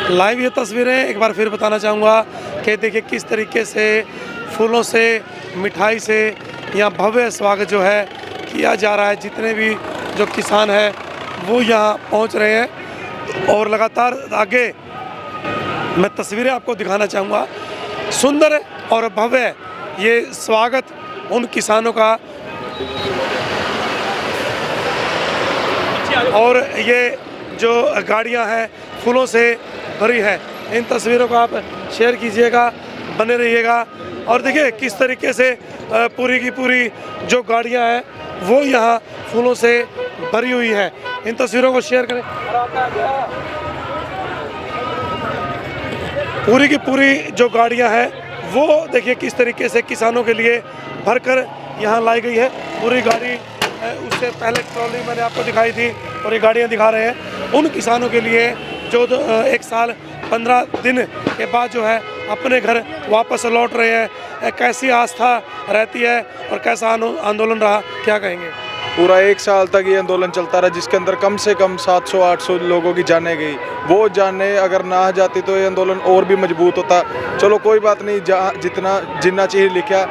Live ये तस्वीरें एक बार फिर बताना चाहूँगा कि देखिए किस तरीके से फूलों से, मिठाई से यहाँ भव्य स्वागत जो है किया जा रहा है। जितने भी जो किसान हैं वो यहाँ पहुँच रहे हैं और लगातार आगे मैं तस्वीरें आपको दिखाना चाहूँगा। सुंदर और भव्य ये स्वागत उन किसानों का, और ये जो गाड़ियाँ हैं फूलों से भरी है। इन तस्वीरों को आप शेयर कीजिएगा, बने रहिएगा। और देखिए किस तरीके से पूरी की पूरी जो गाड़ियां हैं वो यहाँ फूलों से भरी हुई है। इन तस्वीरों को शेयर करें। पूरी की पूरी जो गाड़ियां हैं वो देखिए किस तरीके से किसानों के लिए भरकर यहाँ लाई गई है। पूरी गाड़ी, उससे पहले ट्रॉली मैंने आपको दिखाई थी और ये गाड़ियाँ दिखा रहे हैं उन किसानों के लिए जो 1 साल 15 दिन के बाद जो है अपने घर वापस लौट रहे हैं। कैसी आस्था रहती है और कैसा आंदोलन रहा, क्या कहेंगे? पूरा 1 साल तक ये आंदोलन चलता रहा, जिसके अंदर कम से कम 700-800 लोगों की जानें गई। वो जानें अगर ना जाती तो ये आंदोलन और भी मजबूत होता। चलो कोई बात नहीं, जितना जिन्ना चाहिए लिखा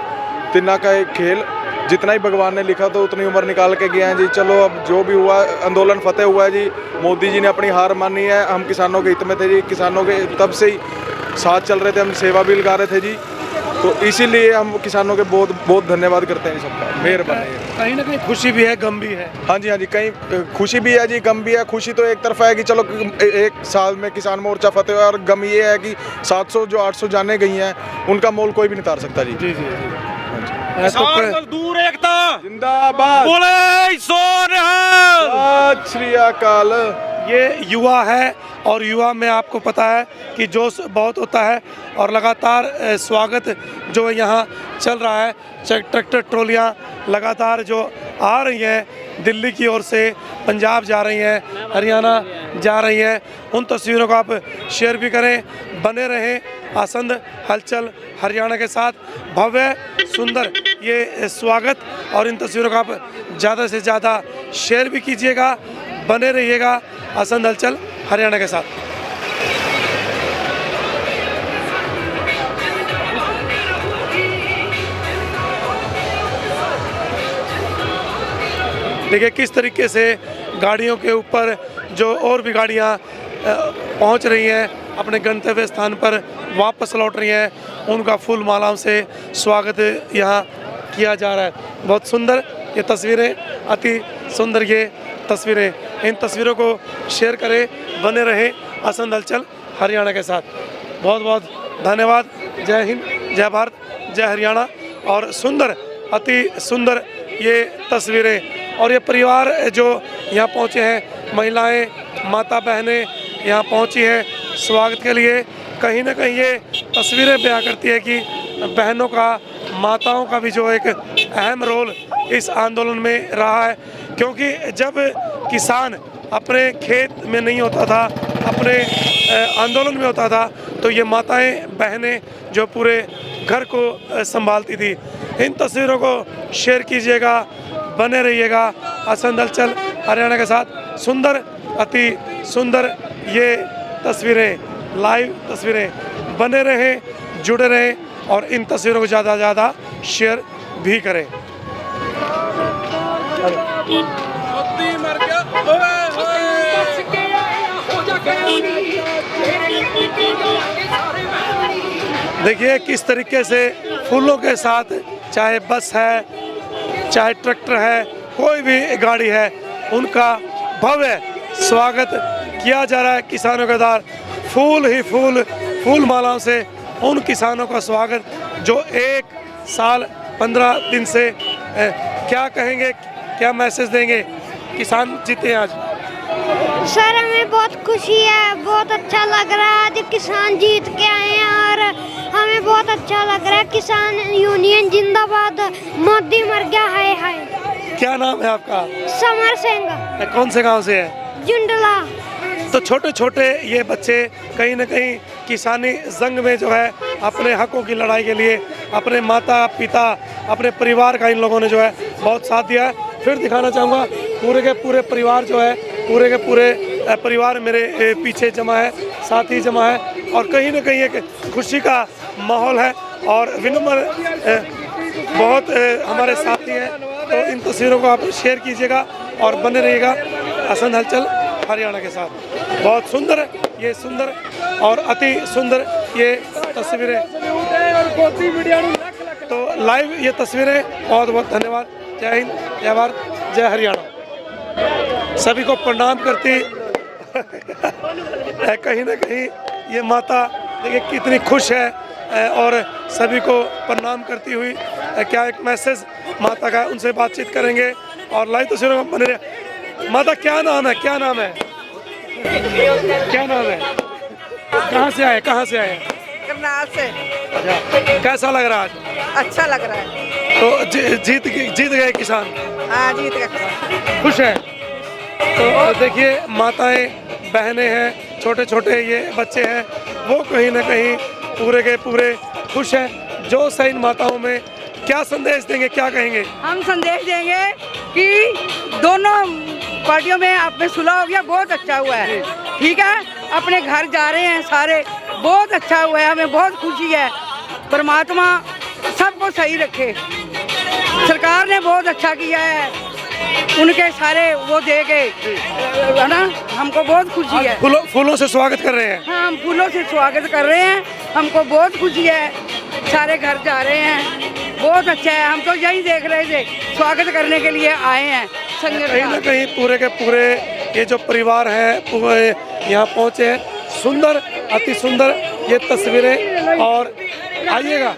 तिन्ना का एक खेल, जितना ही भगवान ने लिखा तो उतनी उम्र निकाल के गए हैं जी। चलो अब जो भी हुआ, आंदोलन फतेह हुआ है जी। मोदी जी ने अपनी हार मानी है। हम किसानों के हित में थे जी, किसानों के तब से ही साथ चल रहे थे, हम सेवा भी लगा रहे थे जी। तो इसीलिए हम किसानों के बहुत बहुत धन्यवाद करते हैं सबका, मेहरबानी है। कहीं ना कहीं खुशी भी है, गम भी है। हाँ जी, कहीं खुशी भी है जी, गम भी है। खुशी तो एक तरफा है कि चलो 1 साल में किसान मोर्चा फतेह हुआ, और गम ये है कि 700 जो 800 जाने गई हैं उनका मोल कोई भी नहीं तार सकता जी। जी जी मजदूर एकता जिंदाबाद, बोले सो सत श्री अकाल। ये युवा है और युवा में आपको पता है कि जोश बहुत होता है और लगातार स्वागत जो यहाँ चल रहा है। ट्रैक्टर ट्रॉलियाँ लगातार जो आ रही हैं दिल्ली की ओर से, पंजाब जा रही हैं, हरियाणा जा रही हैं। उन तस्वीरों को आप शेयर भी करें, बने रहें आसंद हलचल हरियाणा के साथ। भव्य सुंदर ये स्वागत और इन तस्वीरों को आप ज़्यादा से ज़्यादा शेयर भी कीजिएगा, बने रहिएगा आसंद हलचल हरियाणा के साथ। देखिए किस तरीके से गाड़ियों के ऊपर जो और भी गाड़ियां पहुंच रही हैं, अपने गंतव्य स्थान पर वापस लौट रही हैं, उनका फूल मालाओं से स्वागत यहाँ किया जा रहा है। बहुत सुंदर ये तस्वीरें, अति सुंदर ये तस्वीरें। इन तस्वीरों को शेयर करें, बने रहें आसंद हलचल हरियाणा के साथ। बहुत बहुत धन्यवाद। जय हिंद, जय भारत, जय हरियाणा। और सुंदर, अति सुंदर ये तस्वीरें और ये परिवार जो यहाँ पहुँचे हैं, महिलाएं, माता बहनें यहाँ पहुँची हैं स्वागत के लिए। कहीं ना कहीं ये तस्वीरें बयां करती है कि बहनों का, माताओं का भी जो एक अहम रोल इस आंदोलन में रहा है। क्योंकि जब किसान अपने खेत में नहीं होता था, अपने आंदोलन में होता था, तो ये माताएं बहनें जो पूरे घर को संभालती थी। इन तस्वीरों को शेयर कीजिएगा, बने रहिएगा आसंद हलचल हरियाणा के साथ। सुंदर, अति सुंदर ये तस्वीरें, लाइव तस्वीरें। बने रहें, जुड़े रहें और इन तस्वीरों को ज़्यादा से ज़्यादा शेयर भी करें। देखिए किस तरीके से फूलों के साथ, चाहे बस है, चाहे ट्रैक्टर है, कोई भी गाड़ी है, उनका भव्य स्वागत किया जा रहा है। किसानों के द्वारा फूल ही फूल, फूल मालाओं से उन किसानों का स्वागत जो 1 साल 15 दिन से क्या कहेंगे, क्या मैसेज देंगे? किसान जीते हैं आज। सर हमें बहुत खुशी है, बहुत अच्छा लग रहा है। आज किसान जीत के आए हैं और हमें बहुत अच्छा लग रहा है। किसान यूनियन जिंदाबाद, मोदी मर गया, हाय हाय। क्या नाम है आपका? समर सिंह। कौन से गांव से है? जुंडला। तो छोटे छोटे ये बच्चे कहीं ना कहीं किसानी जंग में जो है अपने हकों की लड़ाई के लिए अपने माता पिता, अपने परिवार का इन लोगों ने जो है बहुत साथ दिया है। फिर दिखाना चाहूँगा पूरे के पूरे परिवार जो है, पूरे के पूरे परिवार मेरे पीछे जमा है। साथी जमा है और कहीं ना कहीं एक खुशी का माहौल है और विनम्र बहुत हमारे साथी हैं। तो इन तस्वीरों को आप शेयर कीजिएगा और बने रहिएगा हसन हलचल हरियाणा के साथ। बहुत सुंदर, ये सुंदर और अति सुंदर ये तस्वीरें। तो लाइव ये तस्वीरें, बहुत बहुत धन्यवाद। जय हिंद, जय भारत, जय हरियाणा। सभी को प्रणाम करती कहीं ना कहीं ये माता देखिए कितनी खुश है और सभी को प्रणाम करती हुई क्या एक मैसेज माता का, उनसे बातचीत करेंगे और लाइव तस्वीरों में बने रहे। माता क्या नाम है, क्या नाम है, क्या नाम है, कहाँ से आए, कहाँ से आए? करनाल से। अच्छा, कैसा लग रहा है आज? अच्छा लग रहा है। तो जीत गए किसान? हाँ, जीत गए किसान। खुश है? तो देखिए माताएं, बहनें हैं, छोटे छोटे ये बच्चे हैं, वो कहीं ना कहीं पूरे के पूरे खुश हैं। जो सही इन माताओं में क्या संदेश देंगे, क्या कहेंगे? हम संदेश देंगे कि दोनों पार्टियों में आप में सुलह हो गया, बहुत अच्छा हुआ है। ठीक है, अपने घर जा रहे हैं सारे, बहुत अच्छा हुआ है, हमें बहुत खुशी है। परमात्मा सबको सही रखे। सरकार ने बहुत अच्छा किया है, उनके सारे वो दे के, है ना, हमको बहुत खुशी है। फूलों से स्वागत कर रहे हैं। हाँ, हम फूलों से स्वागत कर रहे हैं, हमको बहुत खुशी है। सारे घर जा रहे हैं, बहुत अच्छा है। हम तो यही देख रहे थे, स्वागत करने के लिए आए हैं। कहीं ना कहीं पूरे के पूरे ये जो परिवार है पूरे यहाँ पहुँचे हैं। सुंदर, अति सुंदर ये तस्वीरें। और आइएगा,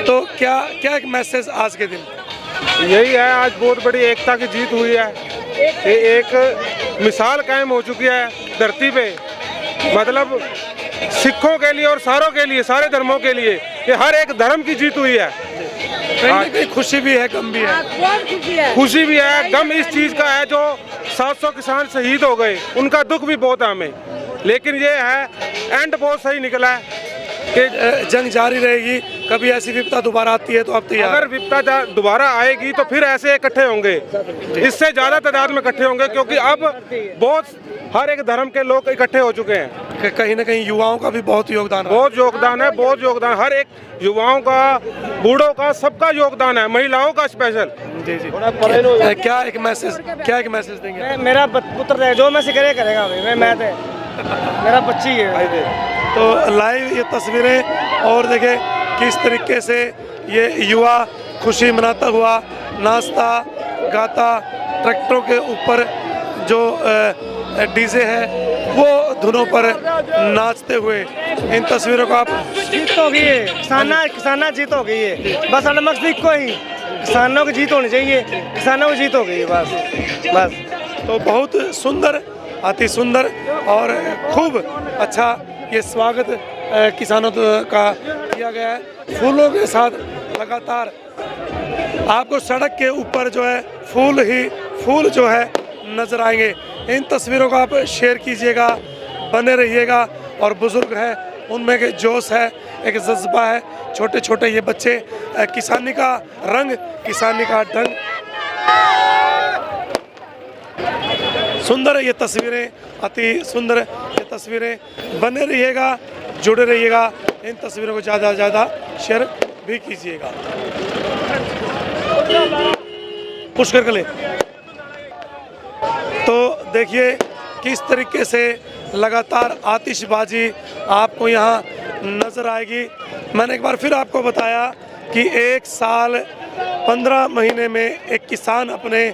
तो क्या क्या एक मैसेज आज के दिन? यही है, आज बहुत बड़ी एकता की जीत हुई है। ये एक मिसाल कायम हो चुकी है धरती पे, मतलब सिखों के लिए और सारों के लिए, सारे धर्मों के लिए, ये हर एक धर्म की जीत हुई है। कहीं ना कहीं खुशी भी है, गम भी है। बहुत खुशी है। खुशी भी है, गम इस चीज़ का है जो 700 किसान शहीद हो गए, उनका दुख भी बहुत है हमें। लेकिन ये है, एंड बहुत सही निकला है कि जंग जारी रहेगी। कभी ऐसी विपदा दोबारा आती है तो आप तैयार? अगर विपदा दोबारा आएगी तो फिर ऐसे इकट्ठे होंगे, इससे ज़्यादा तादाद में इकट्ठे होंगे, क्योंकि अब बहुत हर एक धर्म के लोग इकट्ठे हो चुके हैं। कहीं ना कहीं युवाओं का भी बहुत योगदान है। बहुत योगदान है, बहुत योगदान, हर एक युवाओं का, बूढ़ों का, सबका योगदान है, महिलाओं का स्पेशल। जी जी। क्या एक मैसेज देंगे? मेरा पुत्र है, जो मैं सिकरे करेगा भाई, मैं मेरा बच्ची है। तो लाइव ये तस्वीरें और देखें किस तरीके से ये युवा खुशी मनाता हुआ नाचता गाता, ट्रैक्टरों के ऊपर जो डीजे है वो धुनों पर नाचते हुए। इन तस्वीरों को आप जीत हो गई है, किसाना जीत हो गई है। बस मकसद को ही किसानों की जीत होनी चाहिए, किसानों की जीत हो गई है बस। तो बहुत सुंदर, अति सुंदर और खूब अच्छा ये स्वागत किसानों का किया गया है। फूलों के साथ लगातार आपको सड़क के ऊपर जो है फूल ही फूल जो है नजर आएंगे। इन तस्वीरों को आप शेयर कीजिएगा, बने रहिएगा। और बुजुर्ग हैं, उनमें एक जोश है, एक जज्बा है। छोटे छोटे ये बच्चे, किसानी का रंग, किसानी का ढंग। सुंदर ये तस्वीरें, अति सुंदर ये तस्वीरें। बने रहिएगा, जुड़े रहिएगा। इन तस्वीरों को ज़्यादा से ज़्यादा शेयर भी कीजिएगा। पुष्कर कले। तो देखिए किस तरीके से लगातार आतिशबाजी आपको यहाँ नज़र आएगी। मैंने एक बार फिर आपको बताया कि 1 साल 15 महीने में एक किसान अपने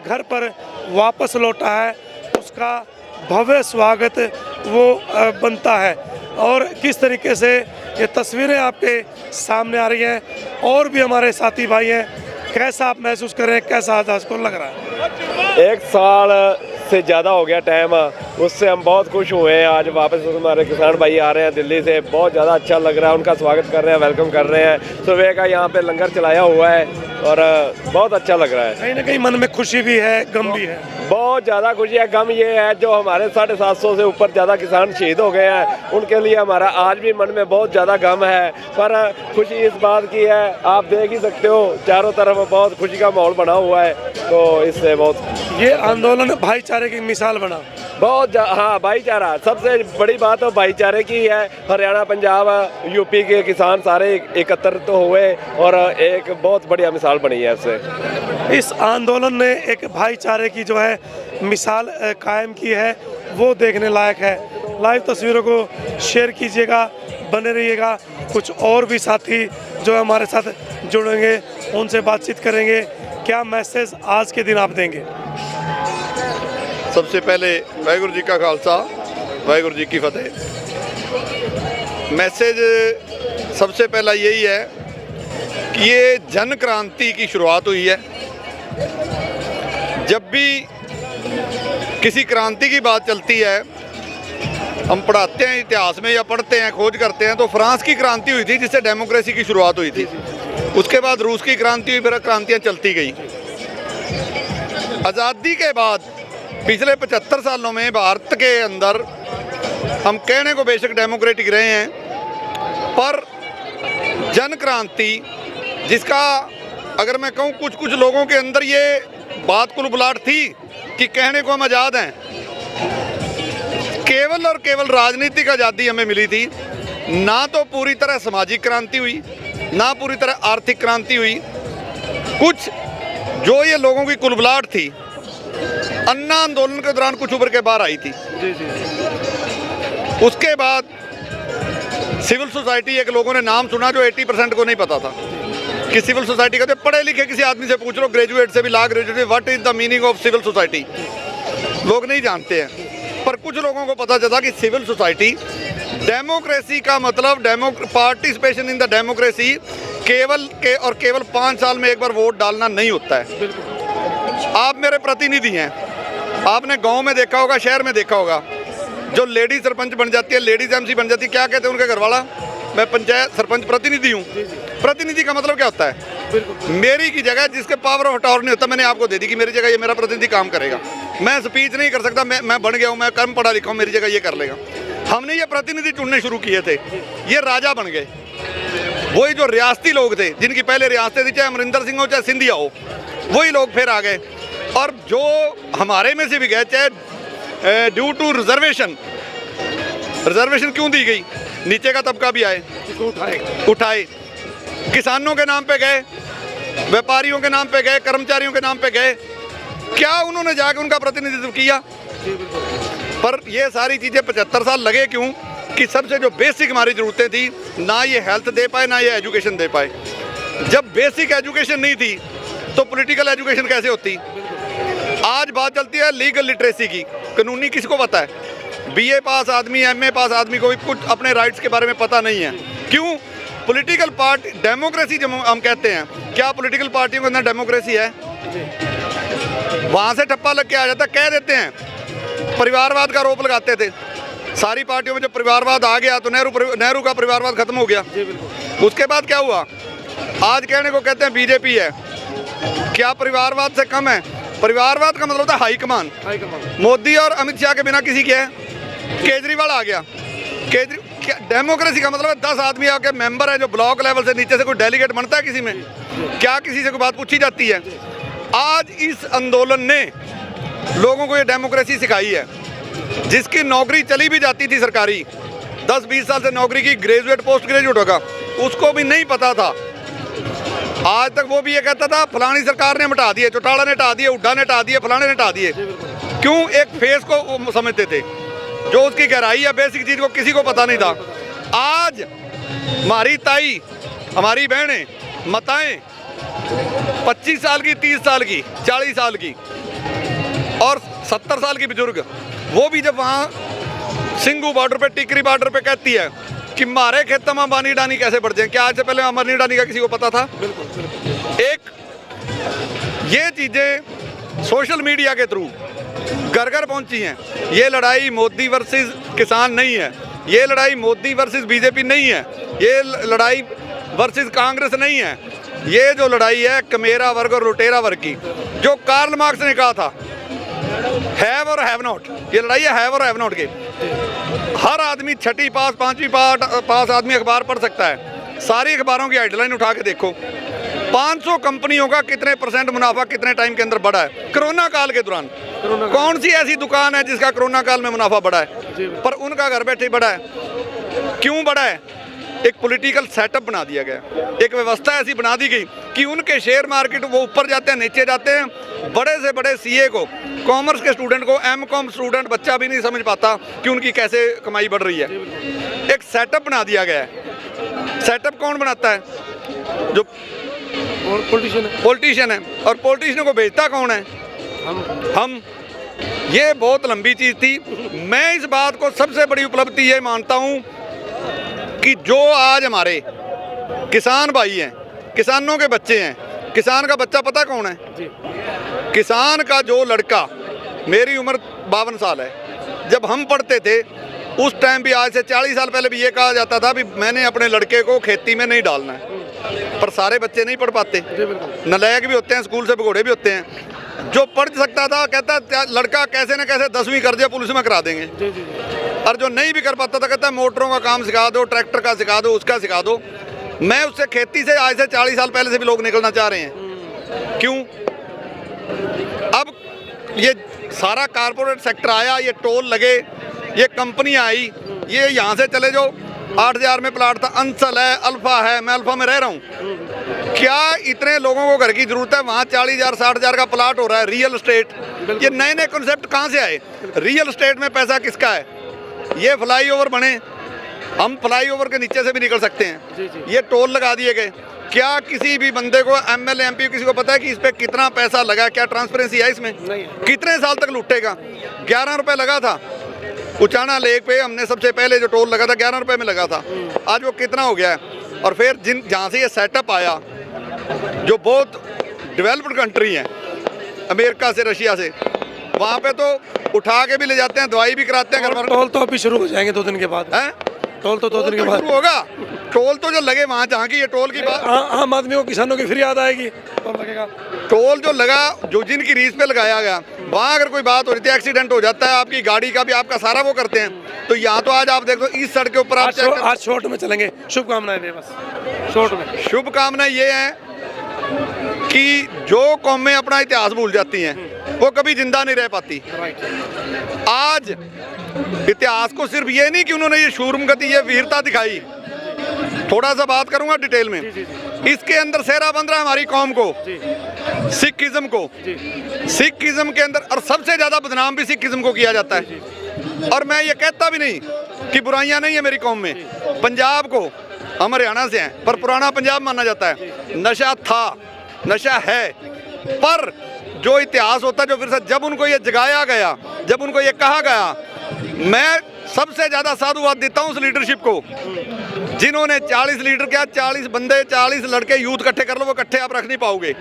घर पर वापस लौटा है, उसका भव्य स्वागत वो बनता है। और किस तरीके से ये तस्वीरें आपके सामने आ रही हैं। और भी हमारे साथी भाई हैं, कैसा आप महसूस कर रहे हैं, कैसा आज को लग रहा है? 1 साल से ज़्यादा हो गया टाइम, उससे हम बहुत खुश हुए हैं। आज वापस हमारे किसान भाई आ रहे हैं दिल्ली से, बहुत ज़्यादा अच्छा लग रहा है। उनका स्वागत कर रहे हैं, वेलकम कर रहे हैं। सुबह का यहाँ पे लंगर चलाया हुआ है और बहुत अच्छा लग रहा है। कहीं ना कहीं मन में खुशी भी है, गम भी है। बहुत ज़्यादा खुशी है। गम ये है जो हमारे 750 से ऊपर ज़्यादा किसान शहीद हो गए हैं, उनके लिए हमारा आज भी मन में बहुत ज़्यादा गम है। पर खुशी इस बात की है, आप देख ही सकते हो चारों तरफ बहुत खुशी का माहौल बना हुआ है। तो इससे बहुत ये आंदोलन भाईचारे की मिसाल बना। हाँ, भाईचारा सबसे बड़ी बात तो भाईचारे की है। हरियाणा, पंजाब, यूपी के किसान सारे एकत्रित हुए और एक बहुत बढ़िया मिसाल बनी है इससे। इस आंदोलन ने एक भाईचारे की जो है मिसाल कायम की है, वो देखने लायक है। लाइव तस्वीरों को शेयर कीजिएगा, बने रहिएगा। कुछ और भी साथी जो है हमारे साथ जुड़ेंगे, उनसे बातचीत करेंगे। क्या मैसेज आज के दिन आप देंगे? सबसे पहले वाहिगुरू जी का खालसा, वाहिगुरू जी की फतेह। मैसेज सबसे पहला यही है कि ये जन क्रांति की शुरुआत हुई है। जब भी किसी क्रांति की बात चलती है, हम पढ़ाते हैं इतिहास में या पढ़ते हैं, खोज करते हैं, तो फ्रांस की क्रांति हुई थी जिससे डेमोक्रेसी की शुरुआत हुई थी। उसके बाद रूस की क्रांति हुई, फिर क्रांतियाँ चलती गई। आज़ादी के बाद पिछले 75 सालों में भारत के अंदर हम कहने को बेशक डेमोक्रेटिक रहे हैं, पर जन क्रांति जिसका अगर मैं कहूँ कुछ लोगों के अंदर ये बात कुलबुलाहट थी कि कहने को हम आज़ाद हैं, केवल और केवल राजनीतिक आज़ादी हमें मिली थी। ना तो पूरी तरह सामाजिक क्रांति हुई, ना पूरी तरह आर्थिक क्रांति हुई। कुछ जो ये लोगों की कुलबुलाहट थी, अन्ना आंदोलन के दौरान कुछ उभर के बाहर आई थी। उसके बाद सिविल सोसाइटी, एक लोगों ने नाम सुना जो 80% को नहीं पता था कि सिविल सोसाइटी का। तो पढ़े लिखे किसी आदमी से पूछ लो, ग्रेजुएट से भी, law graduate, what is the meaning of civil society, लोग नहीं जानते हैं। पर कुछ लोगों को पता चला कि सिविल सोसाइटी, डेमोक्रेसी का मतलब पार्टिसिपेशन इन द डेमोक्रेसी केवल 5 साल में एक बार वोट डालना नहीं होता है। आप मेरे प्रतिनिधि हैं, आपने गांव में देखा होगा, शहर में देखा होगा, जो लेडी सरपंच बन जाती है, लेडीज एमसी बन जाती है, क्या कहते हैं उनके घरवाला? मैं पंचायत सरपंच प्रतिनिधि हूँ। प्रतिनिधि का मतलब क्या होता है? मेरी की जगह जिसके पावर ऑफ अटॉर्नी होता है, मैंने आपको दे दी कि मेरी जगह ये मेरा प्रतिनिधि काम करेगा। मैं स्पीच नहीं कर सकता, मैं बन गया हूँ, मैं कम पढ़ा लिखा हूँ, मेरी जगह ये कर लेगा। हमने ये प्रतिनिधि चुनने शुरू किए थे, ये राजा बन गए। वही जो रियासती लोग थे, जिनकी पहले रियासतें थी, चाहे अमरिंदर सिंह हो चाहे सिंधिया हो, वही लोग फिर आ गए। और जो हमारे में से भी गए, चाहे ड्यू टू रिजर्वेशन क्यों दी गई, नीचे का तबका भी आए, उठाए, किसानों के नाम पे गए, व्यापारियों के नाम पे गए, कर्मचारियों के नाम पे गए, क्या उन्होंने जाकर उनका प्रतिनिधित्व किया? पर ये सारी चीज़ें 75 साल लगे क्यों? कि सबसे जो बेसिक हमारी ज़रूरतें थी, ना ये हेल्थ दे पाए, ना ये एजुकेशन दे पाए। जब बेसिक एजुकेशन नहीं थी तो पॉलिटिकल एजुकेशन कैसे होती? आज बात चलती है लीगल लिटरेसी की, कानूनी किसको पता है? बीए पास आदमी, एमए पास आदमी को भी कुछ अपने राइट्स के बारे में पता नहीं है। क्यों? पॉलिटिकल पार्टी, डेमोक्रेसी जब हम कहते हैं, क्या पॉलिटिकल पार्टियों के अंदर डेमोक्रेसी है? वहाँ से ठप्पा लग के आ जाता, कह देते हैं। परिवारवाद का आरोप लगाते थे, सारी पार्टियों में जब परिवारवाद आ गया तो नेहरू का परिवारवाद खत्म हो गया। उसके बाद क्या हुआ? आज कहने को कहते हैं बीजेपी है, क्या परिवारवाद से कम है? परिवारवाद का मतलब होता है हाईकमान। मोदी और अमित शाह के बिना किसी के है? केजरीवाल आ गया। डेमोक्रेसी का मतलब है 10 आदमी आके मेंबर है, जो ब्लॉक लेवल से नीचे से कोई डेलीगेट बनता है किसी में? क्या किसी से कोई बात पूछी जाती है? आज इस आंदोलन ने लोगों को ये डेमोक्रेसी सिखाई है। जिसकी नौकरी चली भी जाती थी सरकारी, 10-20 साल से नौकरी की, ग्रेजुएट पोस्ट ग्रेजुएट होगा, उसको भी नहीं पता था। आज तक वो भी ये कहता था फलानी सरकार ने हटा दिए, चौटाला ने हटा दिए, हुड्डा ने हटा दिए, फलाने ने हटा दिए। क्यों? एक फेस को वो समझते थे, जो उसकी गहराई या बेसिक चीज़ को किसी को पता नहीं था। आज हमारी ताई, हमारी बहनें, माताएं 25 साल की, 30 साल की, 40 साल की और 70 साल की बुजुर्ग, वो भी जब वहाँ सिंगू बॉर्डर पे, टिकरी बॉर्डर पे कहती है कि मारे खेतों में अम्बानी अडानी कैसे बढ़ जाए, क्या आज से पहले अम्बानी अडानी का किसी को पता था? एक ये चीज़ें सोशल मीडिया के थ्रू घर घर पहुंची हैं। ये लड़ाई मोदी वर्सेस किसान नहीं है, ये लड़ाई मोदी वर्सेस बीजेपी नहीं है, ये लड़ाई वर्सेस कांग्रेस नहीं है। ये जो लड़ाई है कमेरा वर्ग और लुटेरा वर्ग की, जो कार्ल मार्क्स ने कहा था, हैव और हैव नॉट। ये लड़ाई है हैव और हैव नॉट के। हर आदमी 6वीं पास, 5वीं पास आदमी अखबार पढ़ सकता है। सारी अखबारों की हेडलाइन उठा के देखो, 500 कंपनियों का कितने % मुनाफा कितने टाइम के अंदर बढ़ा है कोरोना काल के दौरान। कौन सी ऐसी दुकान है जिसका कोरोना काल में मुनाफा बढ़ा है, पर उनका घर बैठे बढ़ा है। क्यों बढ़ा है? एक पॉलिटिकल सेटअप बना दिया गया, एक व्यवस्था ऐसी बना दी गई कि उनके शेयर मार्केट वो ऊपर जाते हैं नीचे जाते हैं। बड़े से बड़े सीए को, कॉमर्स के स्टूडेंट को, एमकॉम स्टूडेंट बच्चा भी नहीं समझ पाता कि उनकी कैसे कमाई बढ़ रही है। एक सेटअप बना दिया गया है। सेटअप कौन बनाता है? जो पॉलिटिशियन है। और पॉलिटिशियन को भेजता कौन है? हम। ये बहुत लंबी चीज़ थी। मैं इस बात को सबसे बड़ी उपलब्धि ये मानता हूँ कि जो आज हमारे किसान भाई हैं, किसानों के बच्चे हैं, किसान का बच्चा पता कौन है? किसान का जो लड़का, मेरी उम्र 52 साल है, जब हम पढ़ते थे उस टाइम भी, आज से 40 साल पहले भी ये कहा जाता था भी मैंने अपने लड़के को खेती में नहीं डालना है। पर सारे बच्चे नहीं पढ़ पाते, नालायक भी होते हैं, स्कूल से भगोड़े भी होते हैं। जो पढ़ सकता था कहता लड़का कैसे न कैसे 10वीं कर दिया पुलिस में करा देंगे, और जो नहीं भी कर पाता था कहता मोटरों का काम सिखा दो, ट्रैक्टर का सिखा दो, उसका सिखा दो। मैं उससे खेती से आज से 40 साल पहले से भी लोग निकलना चाह रहे हैं। क्यों? अब ये सारा कारपोरेट सेक्टर आया, ये टोल लगे, ये कंपनी आई, ये यहाँ से चले जाओ 8000 में प्लाट था, अंसल है, अल्फा है, मैं अल्फा में रह रहा हूँ। क्या इतने लोगों को घर की जरूरत है? वहाँ 40,000 60,000 का प्लाट हो रहा है। रियल एस्टेट, ये नए नए कॉन्सेप्ट कहाँ से आए? रियल एस्टेट में पैसा किसका है? ये फ्लाईओवर बने, हम फ्लाईओवर के नीचे से भी निकल सकते हैं। ये टोल लगा दिए गए। क्या किसी भी बंदे को, एमएलए एमपी किसी को पता है कि इस पे कितना पैसा लगा? क्या ट्रांसपेरेंसी है इसमें? कितने साल तक लूटेगा? 11 रुपए लगा था उचाना लेक पे, हमने सबसे पहले जो टोल लगा था 11 रुपए में लगा था। आज वो कितना हो गया है? और फिर जहाँ से ये सेटअप आया, जो बहुत डेवलप्ड कंट्री है, अमेरिका से, रशिया से, वहाँ पे तो उठा के भी ले जाते हैं, दवाई भी कराते हैं। टोल तो अभी शुरू हो जाएंगे 2 दिन के बाद है। टोल तो 2 दिन के बाद शुरू होगा। टोल तो जो लगे वहाँ, जहाँ की ये टोल की बात, आम आदमी को, किसानों की फ्री याद आएगी। टोल लगेगा, टोल जो लगा, जो जिनकी रीस पे लगाया गया, वहाँ अगर कोई बात हो रही थी, एक्सीडेंट हो जाता है, आपकी गाड़ी का भी, आपका सारा वो करते हैं। तो यहाँ तो आज आप देखो इस सड़क के ऊपर आप आज शॉर्ट में चलेंगे। शुभकामनाएं दें बस शॉर्ट में। शुभकामनाएं ये हैं कि जो कौमें अपना इतिहास भूल जाती हैं वो कभी जिंदा नहीं रह पाती। आज इतिहास को सिर्फ ये नहीं कि उन्होंने ये शूरम गति, ये वीरता दिखाई, थोड़ा सा बात करूंगा डिटेल में। इसके अंदर सेहरा बंध रहा है हमारी कौम को, सिखिज्म को। सिखिज्म के अंदर, और सबसे ज्यादा बदनाम भी सिखिज्म को किया जाता है। और मैं ये कहता भी नहीं कि बुराइयां नहीं है मेरी कौम में। पंजाब को, हम हरियाणा से हैं, पर पुराना पंजाब माना जाता है। नशा था, नशा है, पर जो इतिहास होता है, जो फिर जब उनको ये जगाया गया, जब उनको ये कहा गया, मैं सबसे ज्यादा साधुवाद देता हूँ उस लीडरशिप को जिन्होंने 40 लीडर क्या, 40 बंदे, 40 लड़के यूथ इकट्ठे कर लो, वो इकट्ठे आप रख नहीं पाओगे।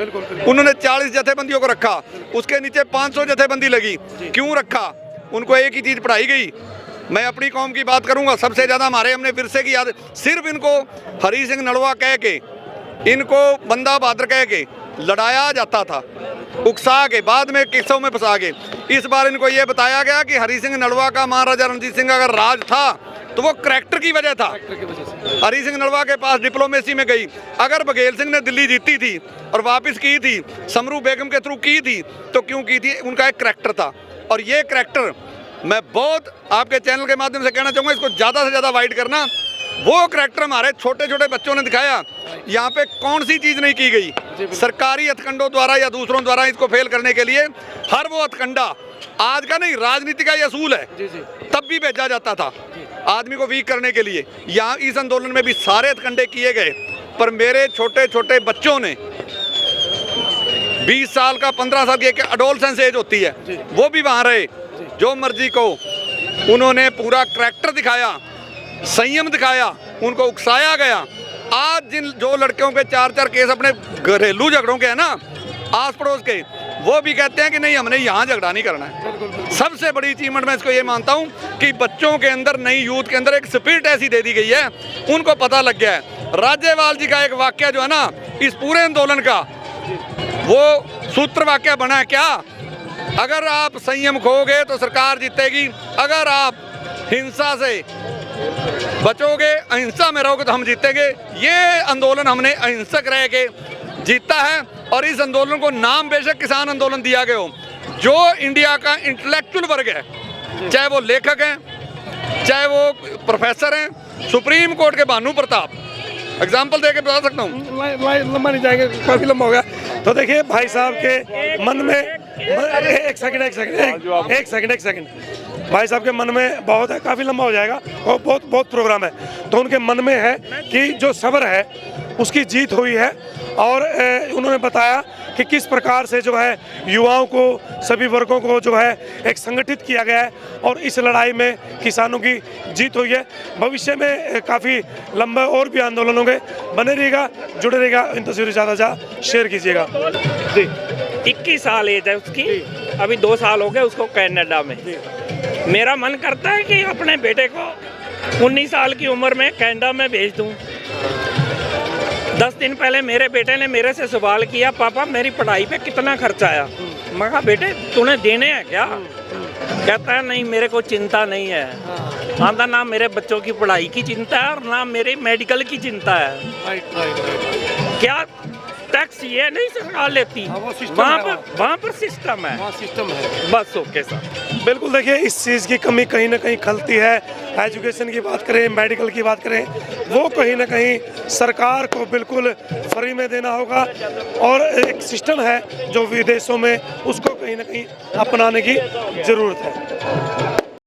उन्होंने 40 जथेबंदियों को रखा, उसके नीचे 500 जथेबंदी लगी। क्यों रखा? उनको एक ही चीज पढ़ाई गई। मैं अपनी कौम की बात करूंगा, सबसे ज्यादा हमारे, हमने विरसे की याद, सिर्फ इनको हरी सिंह नलवा कह के, इनको बंदा बहादुर कह के लड़ाया जाता था, उकसा के, बाद में किस्सों में फंसा के। इस बार इनको ये बताया गया कि हरी सिंह नलवा का, महाराजा रणजीत सिंह अगर राज था तो वो करैक्टर की वजह था। हरी सिंह नलवा के पास डिप्लोमेसी में गई। अगर बघेल सिंह ने दिल्ली जीती थी और वापस की थी, समरू बेगम के थ्रू की थी, तो क्यों की थी? उनका एक करैक्टर था। और ये करैक्टर मैं बहुत आपके चैनल के माध्यम से कहना चाहूँगा, इसको ज़्यादा से ज़्यादा वाइड करना। वो करैक्टर हमारे छोटे छोटे बच्चों ने दिखाया। यहाँ पे कौन सी चीज़ नहीं की गई सरकारी हथकंडों द्वारा या दूसरों द्वारा इसको फेल करने के लिए। हर वो हथकंडा आज का नहीं, राजनीति का ये असूल है, तब भी भेजा जाता था आदमी को वीक करने के लिए। यहाँ इस आंदोलन में भी सारे हथकंडे किए गए, पर मेरे छोटे छोटे बच्चों ने 20 साल का, 15 साल की एक एडोलसेंस एज होती है, वो भी वहाँ रहे। जो मर्जी को उन्होंने पूरा करैक्टर दिखाया, संयम दिखाया, उनको उकसाया गया। आज जो लड़कियों के 4-4 केस अपने घरेलू झगड़ों के हैं ना, आस पड़ोस के, वो भी कहते हैं कि नहीं, हमने यहाँ झगड़ा नहीं करना है। सबसे बड़ी अचीवमेंट मैं इसको ये मानता हूँ कि बच्चों के अंदर, नई यूथ के अंदर एक स्पिरिट ऐसी दे दी गई है, उनको पता लग गया है। राज्यपाल जी का एक वाक्य जो है ना, इस पूरे आंदोलन का वो सूत्र वाक्य बना है क्या? अगर आप संयम खोगे तो सरकार जीतेगी, अगर आप हिंसा से बचोगे, अहिंसा में रहोगे तो हम जीतेंगे। ये आंदोलन हमने अहिंसक रह के जीतता है। और इस आंदोलन को नाम बेशक किसान आंदोलन दिया गया हो, जो इंडिया का इंटेलेक्चुअल वर्ग है, चाहे वो लेखक हैं, चाहे वो प्रोफेसर हैं, सुप्रीम कोर्ट के भानु प्रताप, एग्जाम्पल दे के बता सकता हूँ। लंबा नहीं जाएंगे, काफ़ी लंबा हो गया। तो देखिए भाई साहब के मन में एक सेकंड भाई साहब के मन में बहुत है, काफ़ी लंबा हो जाएगा और बहुत प्रोग्राम है। तो उनके मन में है कि जो सब्र है उसकी जीत हुई है, और उन्होंने बताया कि किस प्रकार से जो है युवाओं को, सभी वर्गों को जो है एक संगठित किया गया है और इस लड़ाई में किसानों की जीत हुई है। भविष्य में काफ़ी लंबे और भी आंदोलन होंगे। बने रहिएगा, जुड़े रहिएगा, इन तस्वीरें ज़्यादा शेयर कीजिएगा जी। 21 साल एज है उसकी, अभी 2 साल हो गए उसको कनाडा में। मेरा मन करता है कि अपने बेटे को 19 साल की उम्र में कनाडा में भेज दूं। 10 दिन पहले मेरे बेटे ने मेरे से सवाल किया, पापा मेरी पढ़ाई पे कितना खर्चा आया। मैं कहा बेटे तूने देने हैं क्या? कहता है नहीं मेरे को चिंता नहीं है। आंदा ना मेरे बच्चों की पढ़ाई की चिंता है और ना मेरे मेडिकल की चिंता है। क्या टैक्स ये नहीं सरकार लेती? वहाँ पर सिस्टम है, बस ओके सर। बिल्कुल, देखिए इस चीज़ की कमी कहीं ना कहीं खलती है। एजुकेशन की बात करें, मेडिकल की बात करें, वो कहीं ना कहीं सरकार को बिल्कुल फ्री में देना होगा, और एक सिस्टम है जो विदेशों में, उसको कहीं ना कहीं अपनाने की ज़रूरत है।